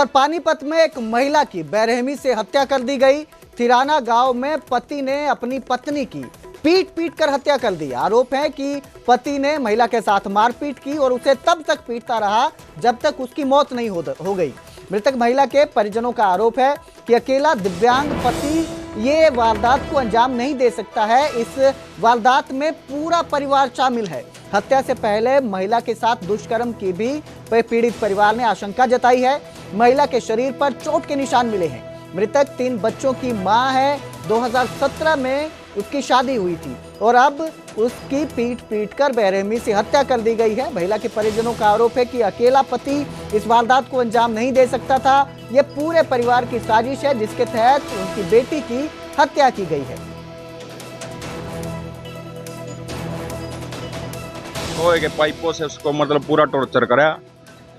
और पानीपत में एक महिला की बेरहमी से हत्या कर दी गई। थिराना गांव में पति ने अपनी पत्नी की पीट कर हत्या कर दी। आरोप है कि पति ने महिला के साथ मारपीट की और उसे तब तक पीटता रहा जब तक उसकी मौत नहीं हो गई। मृतक महिला के परिजनों का आरोप है कि अकेला दिव्यांग पति ये वारदात को अंजाम नहीं दे सकता है। इस वारदात में पूरा परिवार शामिल है। हत्या से पहले महिला के साथ दुष्कर्म की भी पीड़ित परिवार ने आशंका जताई है। महिला के शरीर पर चोट के निशान मिले हैं। मृतक 3 बच्चों की मां है। 2017 में उसकी शादी हुई थी और अब उसकी पीट कर बेरहमी से हत्या कर दी गई है। महिला के परिजनों का आरोप है कि अकेला पति इस वारदात को अंजाम नहीं दे सकता था। यह पूरे परिवार की साजिश है जिसके तहत उनकी बेटी की हत्या की गई है। लोहे के पाइपों से उसको मतलब पूरा टॉर्चर कराया।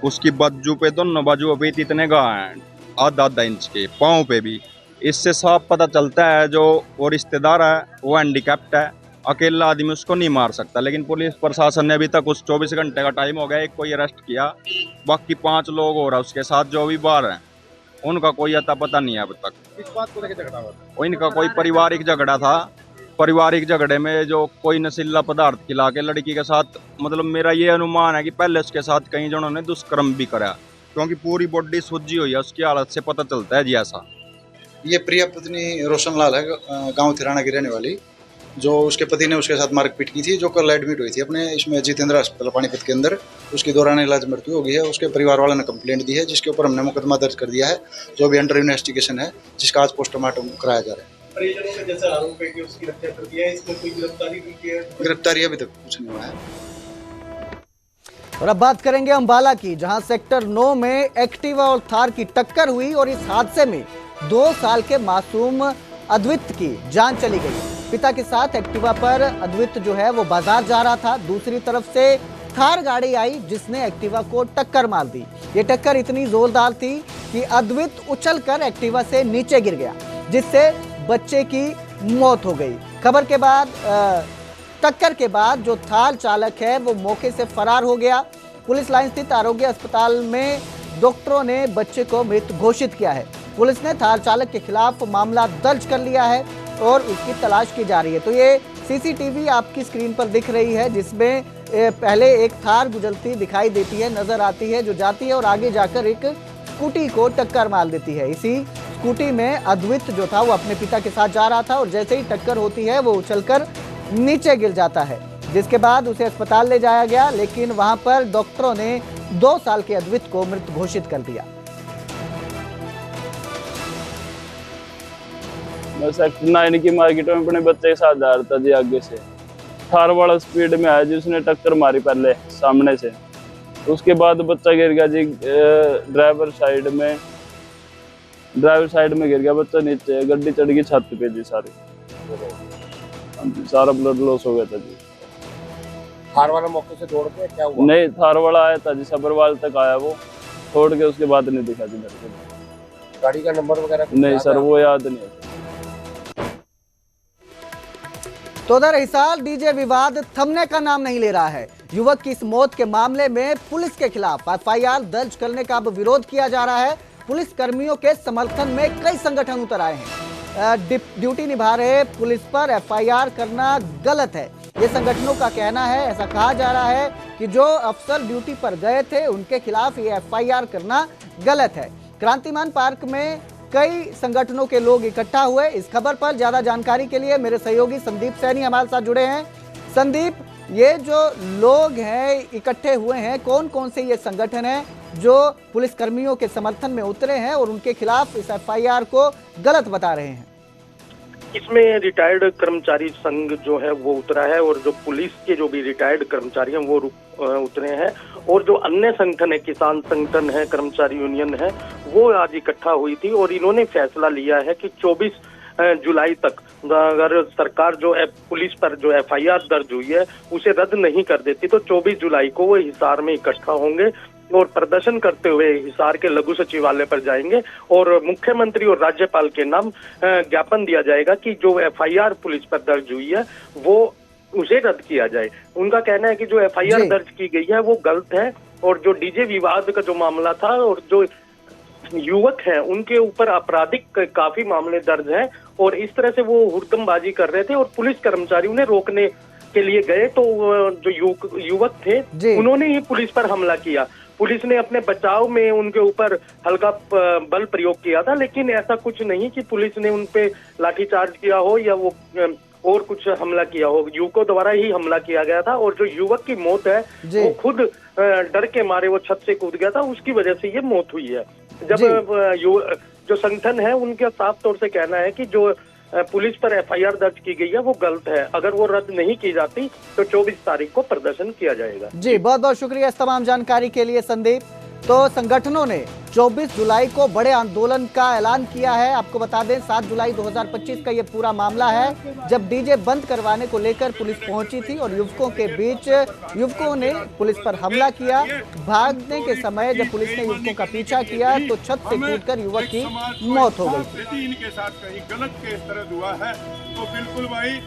उसकी बाजू पे दोनों बाजुओं पे इतने घाव हैं, आधा इंच के, पाँव पे भी। इससे साफ पता चलता है जो वो रिश्तेदार है वो हैंडीकैप्ड है। अकेला आदमी उसको नहीं मार सकता। लेकिन पुलिस प्रशासन ने अभी तक उस 24 घंटे का टाइम हो गया, एक को अरेस्ट किया, बाकी 5 लोग हो रहा उसके साथ जो भी बाहर हैं, उनका कोई अता पता नहीं है अब तक। इस बात को लेकर झगड़ा हुआ था? इनका कोई पारिवारिक झगड़ा था। पारिवारिक झगड़े में जो कोई नशीला पदार्थ खिला के लड़की के साथ, मतलब मेरा ये अनुमान है कि पहले उसके साथ कई जनों ने दुष्कर्म भी करा, क्योंकि पूरी बॉडी सूजी हुई है। उसकी हालत से पता चलता है जी ऐसा। ये प्रिया पत्नी रोशन लाल है, गांव थिराना की रहने वाली, जो उसके पति ने उसके साथ मारपीट की थी, जो कल एडमिट हुई थी अपने इसमें जितेंद्र अस्पताल पानीपत के अंदर। उसकी दौरान इलाज मृत्यु हो गई है। उसके परिवार वालों ने कंप्लेंट दी है, जिसके ऊपर हमने मुकदमा दर्ज कर दिया है, जो भी अंडर इन्वेस्टिगेशन है, जिसका आज पोस्टमार्टम कराया जा रहा है। परिजनों का जैसा आरोप है कि उसकी हत्या कर दिया है, इसमें कोई गिरफ्तारी भी की है? गिरफ्तारी अभी तक कुछ नहीं हुआ है। और अब बात करेंगे अंबाला की, जहां सेक्टर 9 में एक्टिवा और थार की टक्कर हुई और इस हादसे में 2 साल के मासूम अद्वित की जान चली गई। पिता के साथ एक्टिवा पर अद्वित जो है वो बाजार जा रहा था। दूसरी तरफ से थार गाड़ी आई जिसने एक्टिवा को टक्कर मार दी। ये टक्कर इतनी जोरदार थी कि अद्वित उछलकर एक्टिवा से नीचे गिर गया, जिससे बच्चे की मौत हो गई। खबर के बाद टक्कर के बाद जो थार चालक है वो मौके से फरार हो गया। पुलिस लाइन स्थित आरोग्य अस्पताल में डॉक्टरों ने बच्चे को मृत घोषित किया है। पुलिस ने थार चालक के खिलाफ मामला दर्ज कर लिया है और उसकी तलाश की जा रही है। तो ये सीसीटीवी आपकी स्क्रीन पर दिख रही है, जिसमें पहले एक थार गुजरती दिखाई देती है, नजर आती है, जो जाती है और आगे जाकर एक स्कूटी को टक्कर मार देती है। इसी स्कूटी में अद्वित जो था वो अपने पिता के साथ जा रहा था और जैसे ही टक्कर होती है वो उछलकर नीचे गिर जाता है, जिसके बाद उसे अस्पताल ले जाया गया, लेकिन वहां पर डॉक्टरों ने 2 साल के अद्वित को मृत घोषित कर दिया। मैं सेक्टर 9 की मार्केट में अपने बच्चे के साथ जा रहा था जी। आगे से थार वाला स्पीड में आया जी, उसने टक्कर मारी पहले सामने से। उसके बाद बच्चा गिर गया जी, ड्राइवर साइड में गिर गया बच्चा नीचे। गड्डी चढ़ गई छत पे जी सारी, सारा ब्लड लॉस हो गया था जी। थार वाला मौके से दौड़ के क्या हुआ? नहीं, थार वाला आया था जी, सब्रवाल तक आया, वो छोड़ के उसके बाद नहीं दिखा जी मेरे को। गाड़ी का नंबर वगैरह नहीं सर, वो याद नहीं है। तो उधर हिसार डीजे विवाद थमने का नाम नहीं ले रहा है। युवक की इस मौत के मामले में पुलिस के खिलाफ एफआईआर दर्ज करने का अब विरोध किया जा रहा है। पुलिस कर्मियों के समर्थन में कई संगठन उतर आए हैं। ड्यूटी निभा रहे पुलिस पर एफआईआर करना गलत है, ये संगठनों का कहना है। ऐसा कहा जा रहा है कि जो अफसर ड्यूटी पर गए थे उनके खिलाफ ये एफआईआर करना गलत है। क्रांतिमान पार्क में कई संगठनों के लोग इकट्ठा हुए। इस खबर पर ज्यादा जानकारी के लिए मेरे सहयोगी संदीप सैनी हमारे साथ जुड़े हैं। संदीप, ये जो लोग हैं इकट्ठे हुए हैं, कौन कौन से ये संगठन हैं जो पुलिस कर्मियों के समर्थन में उतरे हैं और उनके खिलाफ इस एफआईआर को गलत बता रहे हैं? इसमें रिटायर्ड कर्मचारी संघ जो है वो उतरा है और जो पुलिस के जो भी रिटायर्ड कर्मचारी हैं वो उतरे हैं, और जो अन्य संगठन है, किसान संगठन है, कर्मचारी यूनियन है, वो आज इकट्ठा हुई थी और इन्होंने फैसला लिया है कि 24 जुलाई तक अगर सरकार जो पुलिस पर जो एफआईआर दर्ज हुई है उसे रद्द नहीं कर देती तो 24 जुलाई को वो हिसार में इकट्ठा होंगे और प्रदर्शन करते हुए हिसार के लघु सचिवालय पर जाएंगे और मुख्यमंत्री और राज्यपाल के नाम ज्ञापन दिया जाएगा कि जो एफआईआर पुलिस पर दर्ज हुई है वो उसे रद्द किया जाए। उनका कहना है कि जो एफआईआर दर्ज की गई है वो गलत है और जो डीजे विवाद का जो मामला था और जो युवक हैं उनके ऊपर आपराधिक काफी मामले दर्ज हैं और इस तरह से वो हुड़दंगबाजी कर रहे थे और पुलिस कर्मचारी उन्हें रोकने के लिए गए तो जो युवक थे उन्होंने ही पुलिस पर हमला किया। पुलिस ने अपने बचाव में उनके ऊपर हल्का बल प्रयोग किया था, लेकिन ऐसा कुछ नहीं कि पुलिस ने उन पे लाठीचार्ज किया हो या वो और कुछ हमला किया हो। युवकों द्वारा ही हमला किया गया था और जो युवक की मौत है वो खुद डर के मारे वो छत से कूद गया था, उसकी वजह से ये मौत हुई है। जब जो संगठन है उनका साफ तौर से कहना है कि जो पुलिस पर एफआईआर दर्ज की गई है वो गलत है, अगर वो रद्द नहीं की जाती तो 24 तारीख को प्रदर्शन किया जाएगा। जी बहुत बहुत शुक्रिया इस तमाम जानकारी के लिए संदीप। तो संगठनों ने 24 जुलाई को बड़े आंदोलन का ऐलान किया है। आपको बता दें 7 जुलाई 2025 का ये पूरा मामला है जब डीजे बंद करवाने को लेकर पुलिस पहुंची थी और युवकों के बीच युवकों ने पुलिस पर हमला किया। भागने के समय जब पुलिस ने युवकों का पीछा किया तो छत से कूदकर युवक की मौत हो गई। इनके साथ कहीं गलत केस दर्ज हुआ है तो बिल्कुल भाई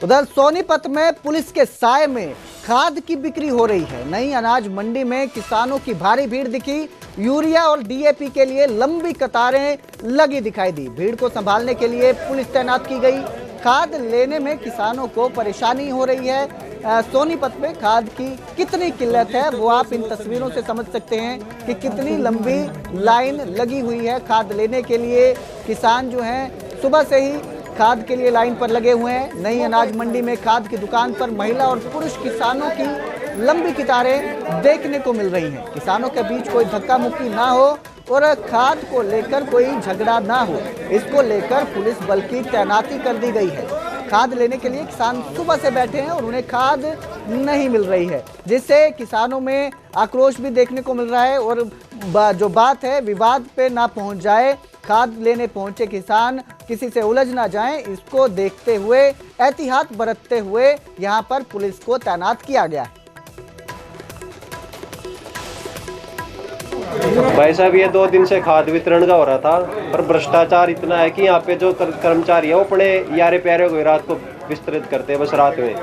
उधर सोनीपत में पुलिस के साए में खाद की बिक्री हो रही है। नई अनाज मंडी में किसानों की भारी भीड़ दिखी। यूरिया और डीएपी के लिए लंबी कतारें लगी दिखाई दी। भीड़ को संभालने के लिए पुलिस तैनात की गई। खाद लेने में किसानों को परेशानी हो रही है। सोनीपत में खाद की कितनी किल्लत है वो आप इन तस्वीरों से समझ सकते हैं कि कितनी लंबी लाइन लगी हुई है खाद लेने के लिए। किसान जो हैं सुबह से ही खाद के लिए लाइन पर लगे हुए हैं। नई अनाज मंडी में खाद की दुकान पर महिला और पुरुष किसानों की लंबी कतारें देखने को मिल रही हैं। किसानों के बीच कोई धक्का मुक्की ना हो और खाद को लेकर कोई झगड़ा ना हो, इसको लेकर पुलिस बल की तैनाती कर दी गई है। खाद लेने के लिए किसान सुबह से बैठे हैं और उन्हें खाद नहीं मिल रही है, जिससे किसानों में आक्रोश भी देखने को मिल रहा है। और जो बात है विवाद पे ना पहुंच जाए, खाद लेने पहुंचे किसान किसी से उलझ ना जाएं, इसको देखते हुए एहतियात बरतते हुए यहां पर पुलिस को तैनात किया गया है। भाई साहब ये 2 दिन से खाद वितरण का हो रहा था, पर भ्रष्टाचार इतना है कि यहाँ पे जो कर्मचारी है वो अपने यारे प्यारे को रात को विस्तृत करते हैं बस रात में,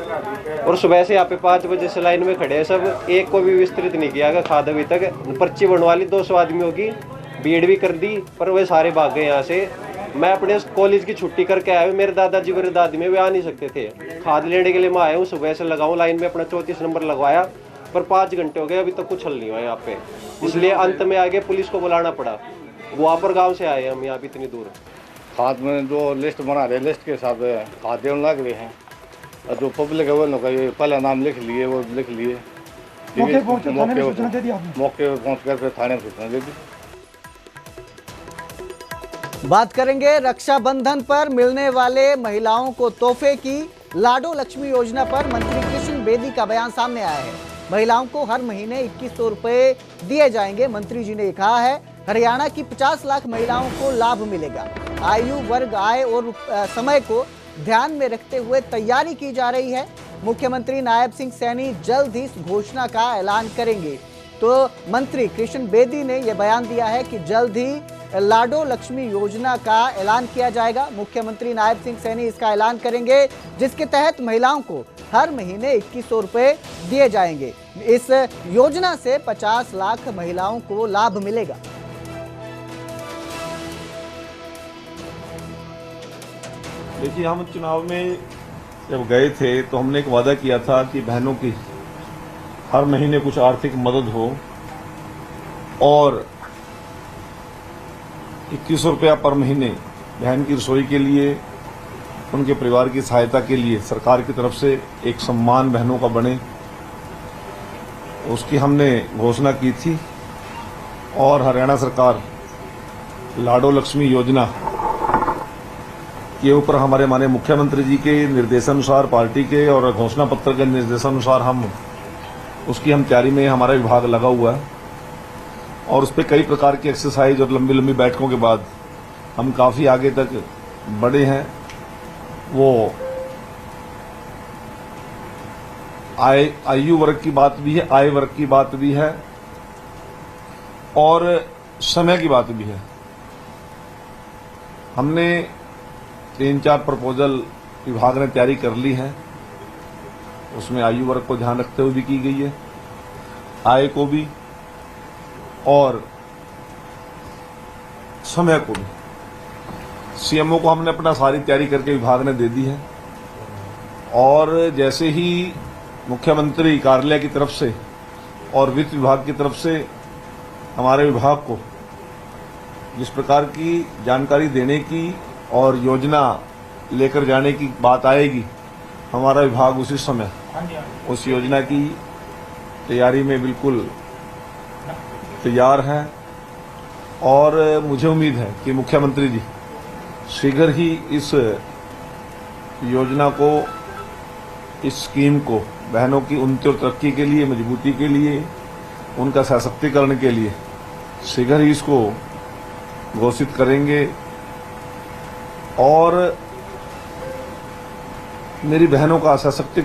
और सुबह से यहाँ पे 5 बजे से लाइन में खड़े हैं सब, एक को भी विस्तृत नहीं किया गया खाद अभी तक। पर्ची बनवा ली 200 आदमियों की, भीड़ भी कर दी, पर वे सारे भाग गए यहाँ से। मैं अपने कॉलेज की छुट्टी करके आया हूँ, मेरे दादाजी मेरे दादी में वे आ नहीं सकते थे। खाद लेने के लिए मैं आया हूँ, सुबह से लगाऊँ लाइन में, अपना 34 नंबर लगवाया, पर 5 घंटे हो गए अभी तक कुछ हल नहीं हुआ यहाँ पे। इसलिए अंत में आगे पुलिस को बुलाना पड़ा। गुआपर गांव से आए हम यहाँ पे इतनी दूर। खाद में जो लिस्ट बना रहे लिस्ट के हिसाब से खाद देने लग रहे हैं, और जो पब्लिक है वो लोग पहला नाम लिख लिए, वो लिख लिए, मौके पर पहुँच कर फिर थाने में सूचना दे दी। बात करेंगे रक्षाबंधन पर मिलने वाले महिलाओं को तोहफे की लाडो लक्ष्मी योजना पर मंत्री कृष्ण बेदी का बयान सामने आया है। महिलाओं को हर महीने 2100 रुपए दिए जाएंगे। मंत्री जी ने कहा है हरियाणा की 50 लाख महिलाओं को लाभ मिलेगा। आयु वर्ग आय और समय को ध्यान में रखते हुए तैयारी की जा रही है। मुख्यमंत्री नायब सिंह सैनी जल्द ही इस घोषणा का ऐलान करेंगे। तो मंत्री कृष्ण बेदी ने यह बयान दिया है कि जल्द ही लाडो लक्ष्मी योजना का ऐलान किया जाएगा। मुख्यमंत्री नायब सिंह सैनी इसका ऐलान करेंगे, जिसके तहत महिलाओं को हर महीने 2100 रुपए दिए जाएंगे। इस योजना से 50 लाख महिलाओं को लाभ मिलेगा। देखिए, हम चुनाव में जब गए थे तो हमने एक वादा किया था कि बहनों की हर महीने कुछ आर्थिक मदद हो, और 2100 रुपया पर महीने बहन की रसोई के लिए, उनके परिवार की सहायता के लिए सरकार की तरफ से एक सम्मान बहनों का बने, उसकी हमने घोषणा की थी। और हरियाणा सरकार लाडो लक्ष्मी योजना के ऊपर हमारे माननीय मुख्यमंत्री जी के निर्देशानुसार, पार्टी के और घोषणा पत्र के निर्देशानुसार हम तैयारी में हमारा विभाग लगा हुआ है, और उस पर कई प्रकार की एक्सरसाइज और लंबी लंबी बैठकों के बाद हम काफ़ी आगे तक बढ़े हैं। वो आयु वर्ग की बात भी है, आय वर्ग की बात भी है, और समय की बात भी है। हमने 3-4 प्रपोजल विभाग ने तैयारी कर ली है, उसमें आयु वर्ग को ध्यान रखते हुए भी की गई है। आय को भी और समय को भी। सीएमओ को हमने अपना सारी तैयारी करके विभाग ने दे दी है और जैसे ही मुख्यमंत्री कार्यालय की तरफ से और वित्त विभाग की तरफ से हमारे विभाग को जिस प्रकार की जानकारी देने की और योजना लेकर जाने की बात आएगी, हमारा विभाग उसी समय उस योजना की तैयारी में बिल्कुल तैयार है और मुझे उम्मीद है कि मुख्यमंत्री जी शीघ्र ही इस योजना को, इस स्कीम को बहनों की उन्नति और तरक्की के लिए, मजबूती के लिए, उनका सशक्तिकरण के लिए शीघ्र ही इसको घोषित करेंगे और मेरी बहनों का सशक्तिकरण